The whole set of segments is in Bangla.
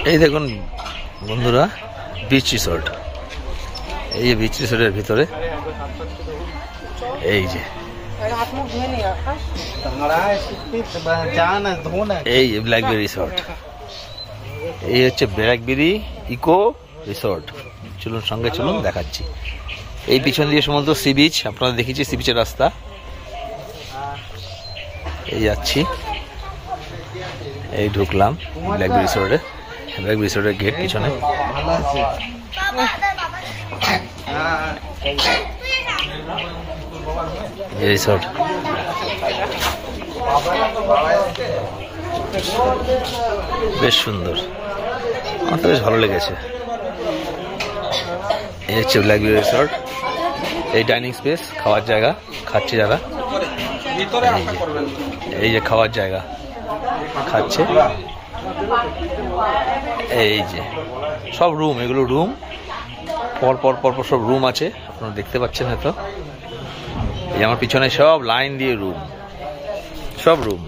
এই দেখুন বন্ধুরা, বিচ রিসোর্ট। এই যে বিচ রিসোর্টের ভিতরে এই যে এই ব্ল্যাকবেরি রিসোর্ট, এই হচ্ছে ব্ল্যাকবেরি ইকো রিসোর্ট। চলুন সঙ্গে চলুন, দেখাচ্ছি। এই পিছন দিয়ে সমস্ত সি বিচ, আপনারা দেখিয়েছি সি বিচের রাস্তা। এই যাচ্ছি, এই ঢুকলাম ব্ল্যাকবেরি রিসোর্টে। ব্ল্যাকবেরি রিসোর্টের গেট পিছনে। এই রিসোর্ট বেশ সুন্দর, আমার তো বেশ ভালো লেগেছে। এই হচ্ছে ব্ল্যাকবেরি রিসোর্ট। এই ডাইনিং স্পেস, খাওয়ার জায়গা, খাচ্ছে যারা, এই যে খাওয়ার জায়গা, খাচ্ছে। এই যে সব রুম, এগুলো রুম, পর পর পর পর সব রুম আছে, আপনারা দেখতে পাচ্ছেন হয়তো। এই আমার পিছনে সব লাইন দিয়ে রুম, সব রুম,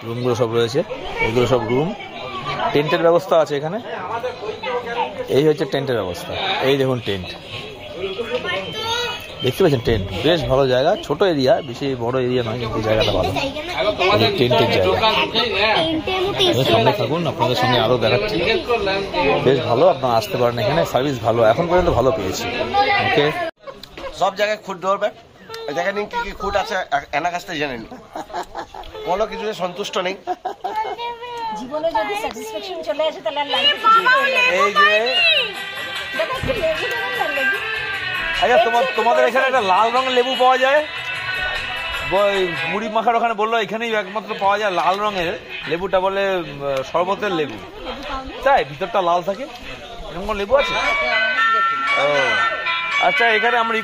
রুমগুলো সব রয়েছে, এগুলো সব রুম। টেন্টের ব্যবস্থা আছে এখানে। এই হচ্ছে টেন্টের ব্যবস্থা। এই দেখুন টেন্ট, দেখতে পাচ্ছেন টেন্ট। বেশ ভালো জায়গা, ছোট এরিয়া, বেশি বড় এরিয়া নয়, কিন্তু জায়গাটা ভালো। টেন্টের জায়গা, সঙ্গে থাকুন, আপনাদের সঙ্গে আরো দেখাচ্ছি। বেশ ভালো, আপনারা আসতে পারেন এখানে, সার্ভিস ভালো, এখন পর্যন্ত ভালো পেয়েছি। ওকে, সব জায়গায় খুঁট ধরবে, দেখে নিন কি কি খুঁট আছে এনার কাছ থেকে জেনে নিন। কোনো কিছুতে সন্তুষ্ট নেই। জীবনে যদি স্যাটিসফ্যাকশন চলে আসে তাহলে এই যে আচ্ছা, তোমাদের এখানে একটা লাল রঙের লেবু পাওয়া যায়, মুড়ি মাখার ওখানে বললো এখানেই একমাত্র পাওয়া যায় লাল রঙের লেবুটা, বলে শরবতের লেবু, তাই ভিতরটা লাল থাকে, এরকম কোনো লেবু আছে? ও আচ্ছা, এখানে আমরা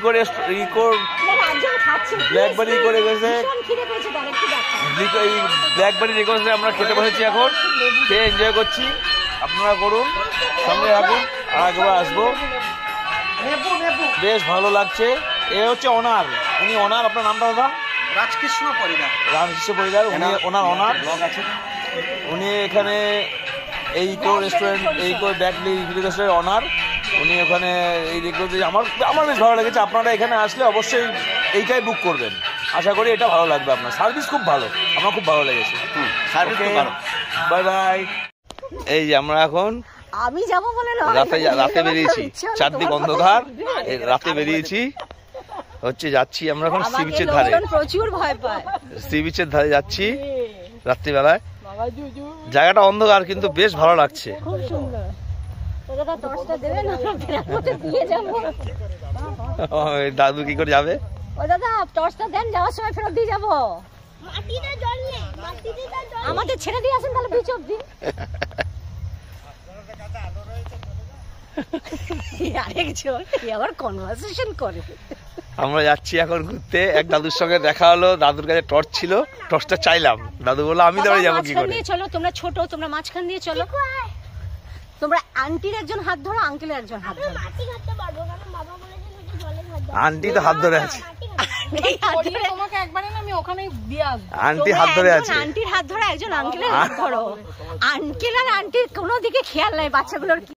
ব্ল্যাকবেরি করে গেছে, ব্ল্যাকবেরি রেকর্ডে আমরা খেতে বসেছি, এখন খেয়ে এনজয় করছি। আপনারা করুন, সঙ্গে রাখুন, আর একবার আসবো। বেশ ভালো লাগছে। এ হচ্ছে ওনার, উনি ওনার, আপনার নামটা দাদা? রাজকৃষ্ণ পরিবার। রামকৃষ্ণ পরিবার, উনি ওনার ব্লগ আছে। উনি এখানে এই ইকো রেস্টুরেন্ট, এই ইকো ব্ল্যাকবেরি রেস্টুরেন্টের ওনার। উনি ওখানে এই রেকর্ডে, আমার বেশ ভালো লেগেছে। আপনারা এখানে আসলে অবশ্যই এইটাই বুক করবেন, আশা করি এটা ভালো লাগবে আপনার। সার্ভিস খুব ভালো, আমার খুব ভালো লেগেছে। Bye bye. এই যে আমরা এখন আমি যাবো বলে রাতে বেরিয়েছি, চারদিক অন্ধকার, রাতে বেরিয়েছি হচ্ছে, যাচ্ছি আমরা এখন সি বিচের ধারে। প্রচুর ভয় পায়, সি বিচের ধারে যাচ্ছি রাত্রিবেলায়। জায়গাটা অন্ধকার কিন্তু বেশ ভালো লাগছে। খুব সুন্দর। দাদা টর্চটা দেবেন, আমরা দিয়ে যাবো। দাদু কি করে যাবে? ও দাদা টর্চটা দেন, যাওয়ার সময় ফেরত দিয়ে যাবো। মাটিতে জল নেই, মাটিতে জল আমাদের ছেড়ে দিয়ে আসেন তাহলে বিচ অবধি। আরেকজন আবার কনভারসেশন করে। আমরা যাচ্ছি এখন ঘুরতে, এক দাদুর সঙ্গে দেখা হলো, দাদুর কাছে টর্চ ছিল, টর্চটা চাইলাম, দাদু বললো আমি ধরে যাবো কি করে। চলো তোমরা ছোট, তোমরা মাঝখান দিয়ে চলো। তোমরা আন্টির একজন হাত ধরো, আঙ্কেলের একজন হাত ধরো। আন্টি তো হাত ধরে আছে, আন্টি হাত ধরে আছে, আন্টির হাত ধরো, একজন আঙ্কেলের হাত ধরো। আঙ্কেল আর আন্টির কোনো দিকে খেয়াল নাই বাচ্চাগুলোর।